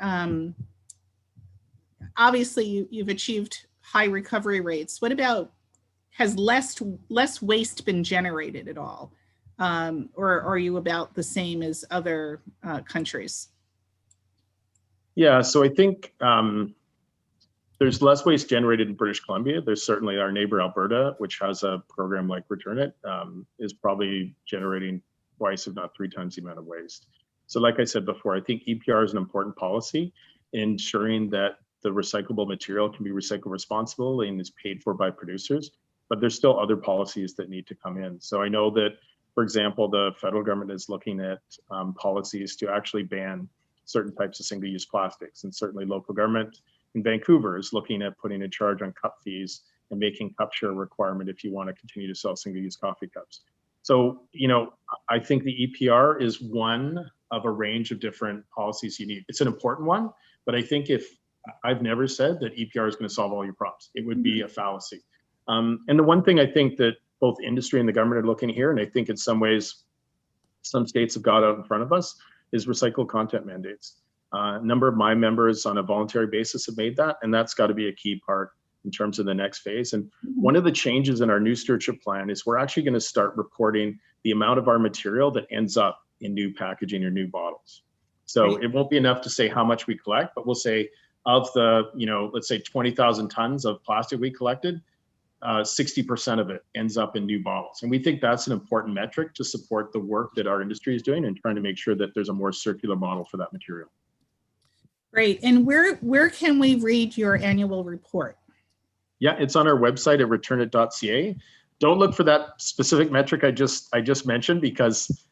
Obviously, you've achieved high recovery rates. What about, has less waste been generated at all? Or are you about the same as other countries? Yeah, so I think there's less waste generated in British Columbia. There's certainly our neighbor Alberta, which has a program like Return It, is probably generating twice, if not 3 times the amount of waste. So like I said before, I think EPR is an important policy, ensuring that the recyclable material can be recycled responsibly and is paid for by producers, but there's still other policies that need to come in. So I know that, for example, the federal government is looking at policies to actually ban certain types of single-use plastics, and certainly local government in Vancouver is looking at putting a charge on cup fees and making cup share a requirement if you want to continue to sell single-use coffee cups. So, you know, I think the EPR is one of a range of different policies you need. It's an important one, but I think I've never said that EPR is going to solve all your problems. It would be a fallacy. And the one thing I think that both industry and the government are looking here, and I think in some ways, some states have got out in front of us, is recycled content mandates. A number of my members on a voluntary basis have made that, and that's got to be a key part in terms of the next phase. And one of the changes in our new stewardship plan is we're actually going to start reporting the amount of our material that ends up in new packaging or new bottles. So it won't be enough to say how much we collect, but we'll say of the, you know, let's say 20,000 tons of plastic we collected, 60% of it ends up in new bottles. And we think that's an important metric to support the work that our industry is doing and trying to make sure that there's a more circular model for that material. Great. And where can we read your annual report? Yeah, it's on our website at returnit.ca. Don't look for that specific metric I just mentioned, because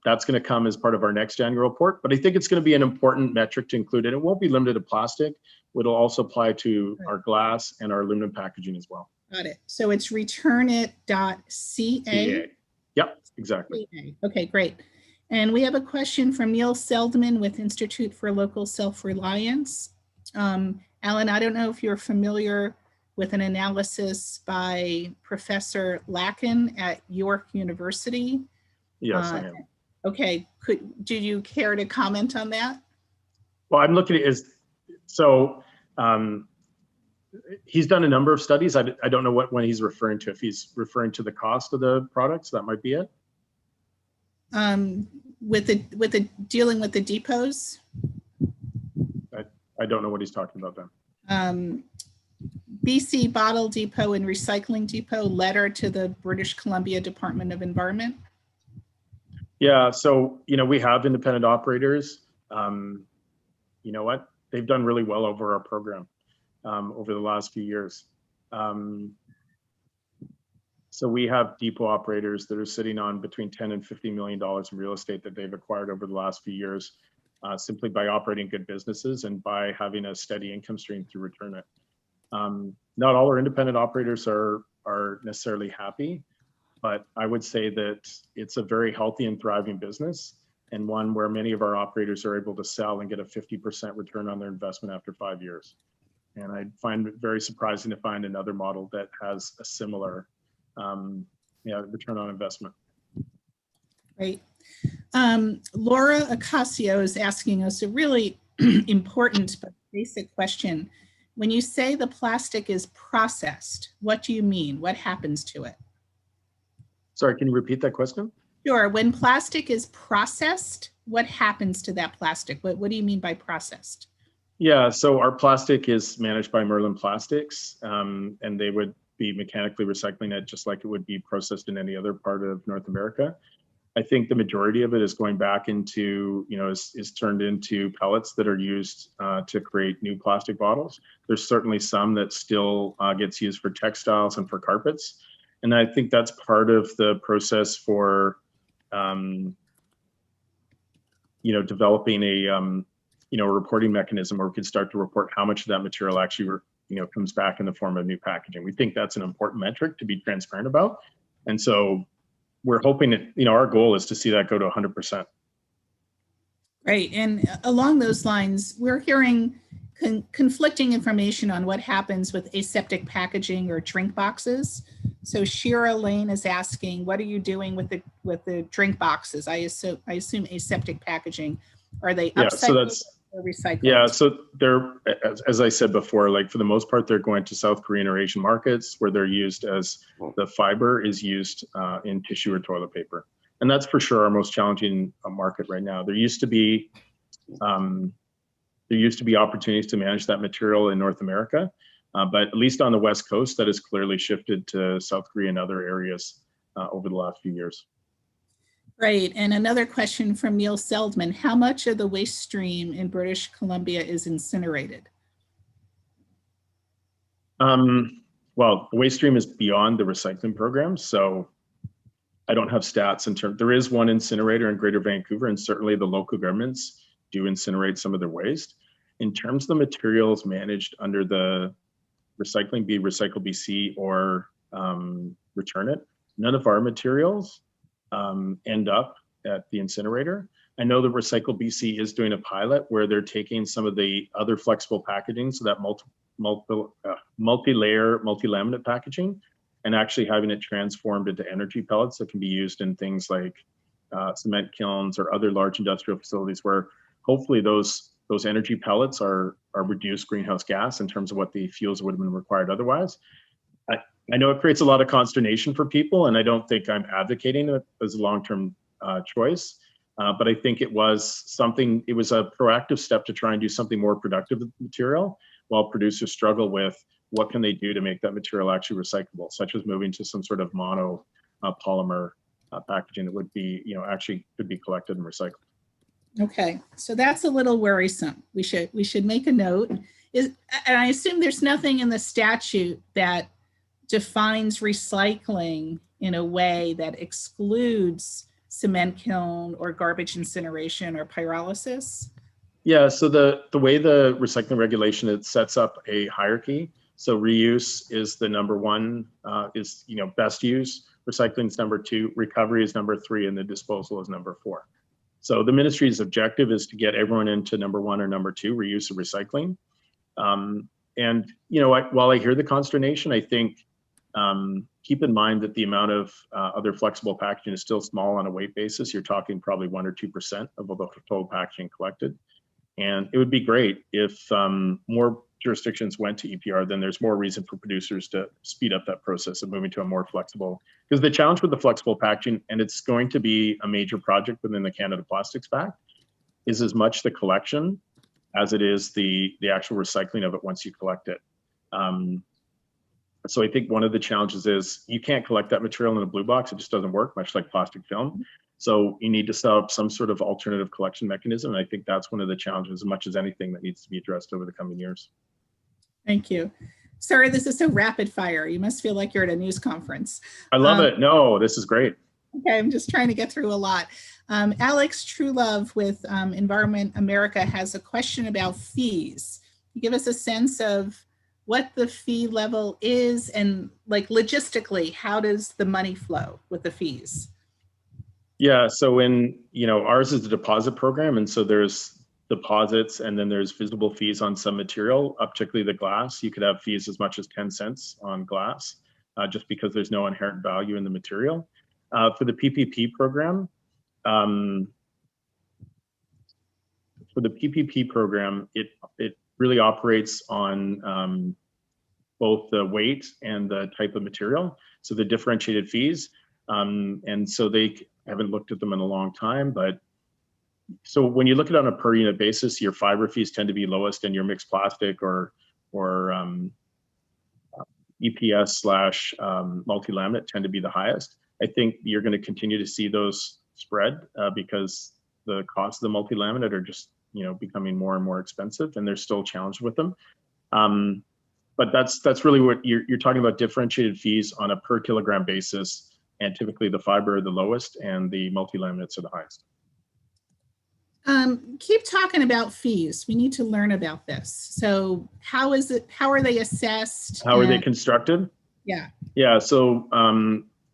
that's going to come as part of our next annual report. But I think it's going to be an important metric to include, and it won't be limited to plastic. It'll also apply to our glass and our aluminum packaging as well. Got it. So it's returnit.ca. Yep, exactly. Okay, great. And we have a question from Neil Seldman with Institute for Local Self-Reliance. Alan, I don't know if you're familiar with an analysis by Professor Lacken at York University. Yes, I am. Okay, do you care to comment on that? Well, I'm looking at he's done a number of studies. I don't know what one he's referring to. If he's referring to the cost of the products, that might be it. With the dealing with the depots. I don't know what he's talking about then. BC Bottle Depot and Recycling Depot letter to the British Columbia Department of Environment. Yeah, so, you know, we have independent operators. You know what? They've done really well over our program over the last few years. So we have depot operators that are sitting on between $10 and $50 million in real estate that they've acquired over the last few years, simply by operating good businesses and by having a steady income stream through Return It. Not all our independent operators are necessarily happy, but I would say that it's a very healthy and thriving business, and one where many of our operators are able to sell and get a 50% return on their investment after 5 years. And I find it very surprising to find another model that has a similar return on investment. Right. Laura Ocasio is asking us a really important but basic question. When you say the plastic is processed, what do you mean? What happens to it? Sorry, can you repeat that question? Sure. When plastic is processed, what happens to that plastic? What do you mean by processed? Yeah, so our plastic is managed by Merlin Plastics, and they would be mechanically recycling it just like it would be processed in any other part of North America. I think the majority of it is going back into, is turned into pellets that are used to create new plastic bottles. There's certainly some that still gets used for textiles and for carpets. And I think that's part of the process for, developing a reporting mechanism where we can start to report how much of that material actually, comes back in the form of new packaging. We think that's an important metric to be transparent about. And so we're hoping that, our goal is to see that go to 100%. Right. And along those lines, we're hearing conflicting information on what happens with aseptic packaging or drink boxes. So Shira Lane is asking, what are you doing with the drink boxes? I assume aseptic packaging. Are they upcycled or recycled? Yeah, so they're, as I said before, like for the most part, they're going to South Korean or Asian markets where they're used as the fiber is used in tissue or toilet paper. And that's for sure our most challenging market right now. There used to be opportunities to manage that material in North America, but at least on the West Coast, that has clearly shifted to South Korea and other areas over the last few years. Right. And another question from Neil Seldman, how much of the waste stream in British Columbia is incinerated? Well, the waste stream is beyond the recycling program, so I don't have stats in terms. There is one incinerator in Greater Vancouver, and certainly the local governments do incinerate some of their waste. In terms of the materials managed under the recycling, be Recycle BC or Return It. None of our materials end up at the incinerator. I know that Recycle BC is doing a pilot where they're taking some of the other flexible packaging, so that multi-layer, multi-laminate packaging, and actually having it transformed into energy pellets that can be used in things like cement kilns or other large industrial facilities, where hopefully those energy pellets are reduced greenhouse gas in terms of what the fuels would have been required otherwise. I know it creates a lot of consternation for people, and I don't think I'm advocating it as a long-term choice. But I think it was a proactive step to try and do something more productive with the material, while producers struggle with what can they do to make that material actually recyclable, such as moving to some sort of mono polymer packaging that would be, actually could be collected and recycled. Okay, so that's a little worrisome. We should make a note. And I assume there's nothing in the statute that defines recycling in a way that excludes cement kiln or garbage incineration or pyrolysis? Yeah, so the way the recycling regulation, it sets up a hierarchy. So reuse is the number one, best use. Recycling is number two, recovery is number three, and the disposal is number four. So the ministry's objective is to get everyone into number one or number two, reuse and recycling. While I hear the consternation, I think keep in mind that the amount of other flexible packaging is still small on a weight basis. You're talking probably 1 or 2% of the total packaging collected. And it would be great if more jurisdictions went to EPR, then there's more reason for producers to speed up that process of moving to a more flexible, because the challenge with the flexible packaging, and it's going to be a major project within the Canada Plastics Act, is as much the collection as it is the actual recycling of it once you collect it. So I think one of the challenges is you can't collect that material in a blue box. It just doesn't work, much like plastic film. So you need to set up some sort of alternative collection mechanism. And I think that's one of the challenges, as much as anything, that needs to be addressed over the coming years. Thank you. Sorry, this is so rapid fire. You must feel like you're at a news conference. I love it. No, this is great. Okay, I'm just trying to get through a lot. Alex Truelove with Environment America has a question about fees. Can you give us a sense of what the fee level is, and like logistically, how does the money flow with the fees? Yeah, so ours is a deposit program, and so there's deposits and then there's visible fees on some material, particularly the glass. You could have fees as much as 10 cents on glass, just because there's no inherent value in the material. For the PPP program, it really operates on both the weight and the type of material. So the differentiated fees, and so I haven't looked at them in a long time, but so when you look at it on a per unit basis, your fiber fees tend to be lowest, and your mixed plastic or EPS / multi-laminate tend to be the highest. I think you're going to continue to see those spread because the costs of the multi-laminate are just becoming more and more expensive, and there's still a challenge with them. But that's really what you're talking about, differentiated fees on a per kilogram basis, and typically the fiber are the lowest and the multi-laminates are the highest. Keep talking about fees. We need to learn about this. So how are they assessed? How are they constructed? Yeah. Yeah, so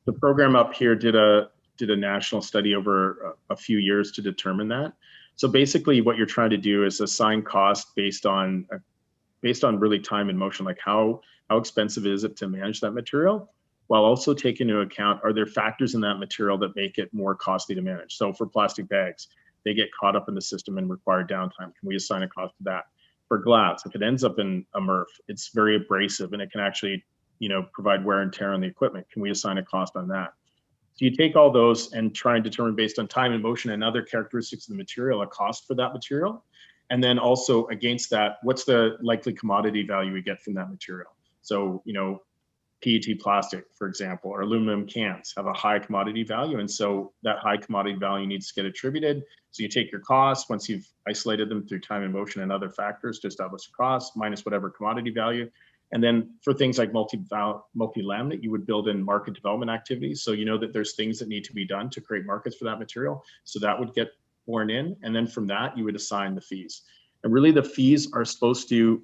the program up here did a national study over a few years to determine that. So basically what you're trying to do is assign cost based on really time and motion, like how expensive is it to manage that material, while also taking into account, are there factors in that material that make it more costly to manage? So for plastic bags, they get caught up in the system and require downtime. Can we assign a cost to that? For glass, if it ends up in a MRF, it's very abrasive and it can actually, provide wear and tear on the equipment. Can we assign a cost on that? So you take all those and try and determine, based on time and motion and other characteristics of the material, a cost for that material. And then also against that, what's the likely commodity value we get from that material? So, PET plastic, for example, or aluminum cans have a high commodity value. And so that high commodity value needs to get attributed. So you take your costs, once you've isolated them through time and motion and other factors to establish a cost, minus whatever commodity value. And then for things like multi-laminate, you would build in market development activities. So you know that there's things that need to be done to create markets for that material. So that would get borne in. And then from that, you would assign the fees. And really the fees are supposed to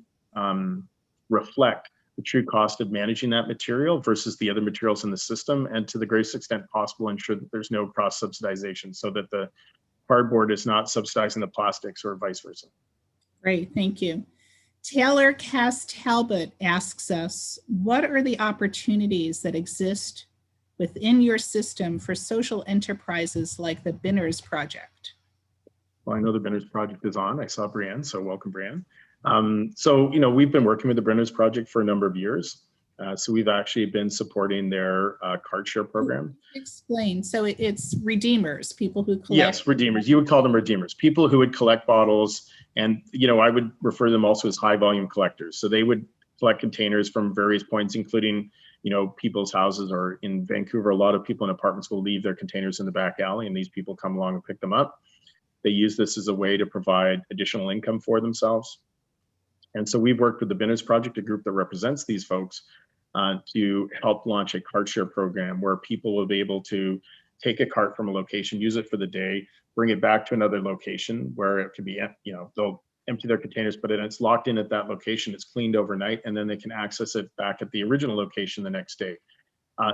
reflect the true cost of managing that material versus the other materials in the system, and to the greatest extent possible, ensure that there's no cross subsidization so that the cardboard is not subsidizing the plastics or vice versa. Great, thank you. Taylor Cass Talbot asks us, what are the opportunities that exist within your system for social enterprises like the Binners Project? Well, I know the Binners Project is on. I saw Brianne, so welcome, Brianne. So, we've been working with the Binners Project for a number of years. So we've actually been supporting their card share program. Explain. So it's redeemers, people who collect. Yes, redeemers. You would call them redeemers. People who would collect bottles, and I would refer to them also as high volume collectors. So they would collect containers from various points, including people's houses, or in Vancouver, a lot of people in apartments will leave their containers in the back alley, and these people come along and pick them up. They use this as a way to provide additional income for themselves. And so we've worked with the Binners Project, a group that represents these folks, to help launch a cart share program where people will be able to take a cart from a location, use it for the day, bring it back to another location where it could be, they'll empty their containers, but it's locked in at that location, it's cleaned overnight, and then they can access it back at the original location the next day.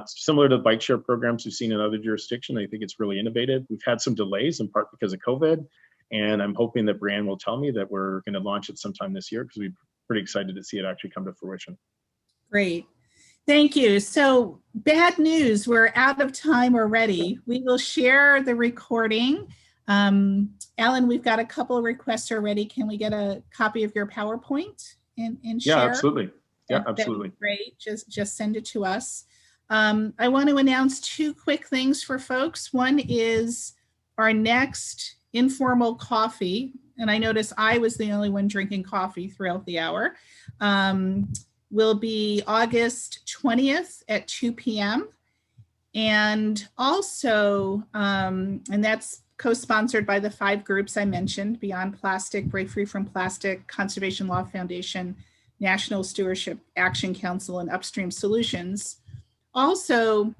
Similar to the bike share programs we've seen in other jurisdictions, I think it's really innovative. We've had some delays in part because of COVID, and I'm hoping that Brianne will tell me that we're going to launch it sometime this year, because we're pretty excited to see it actually come to fruition. Great. Thank you. So bad news, we're out of time already. We will share the recording. Alan, we've got a couple of requests already. Can we get a copy of your PowerPoint and share? Yeah, absolutely. Yeah, That'd absolutely. be great. Just send it to us. I want to announce two quick things for folks. One is our next informal coffee, and I noticed I was the only one drinking coffee throughout the hour, will be August 20th at 2 p.m. And also, and that's co-sponsored by the 5 groups I mentioned: Beyond Plastic, Break Free from Plastic, Conservation Law Foundation, National Stewardship Action Council, and Upstream Solutions. Also,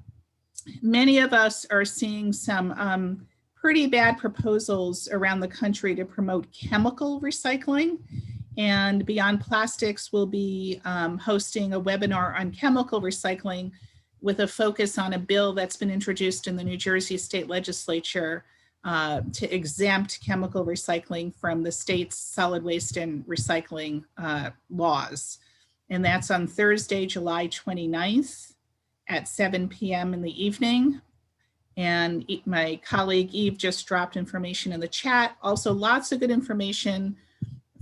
many of us are seeing some pretty bad proposals around the country to promote chemical recycling. And Beyond Plastics will be hosting a webinar on chemical recycling with a focus on a bill that's been introduced in the New Jersey State Legislature to exempt chemical recycling from the state's solid waste and recycling laws. And that's on Thursday, July 29th at 7 p.m. in the evening. And my colleague Eve just dropped information in the chat. Also, lots of good information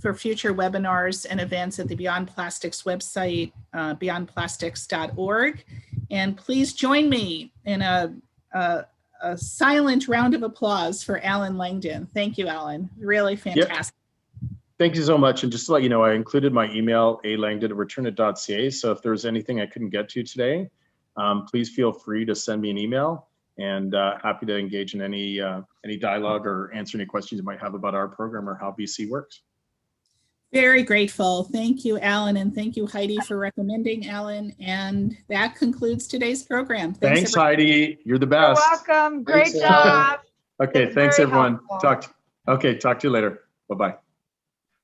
for future webinars and events at the Beyond Plastics website, beyondplastics.org. And please join me in a silent round of applause for Allen Langdon. Thank you, Allen. Really fantastic. Yep. Thank you so much. And just to let you know, I included my email, alangdon@returnit.ca. So if there's anything I couldn't get to today, please feel free to send me an email, and happy to engage in any dialogue or answer any questions you might have about our program or how BC works. Very grateful. Thank you, Alan, and thank you, Heidi, for recommending Alan. And that concludes today's program. Thanks Heidi. You're the best. You're welcome. Great job. Okay, thanks everyone. Talk to you later. Bye-bye.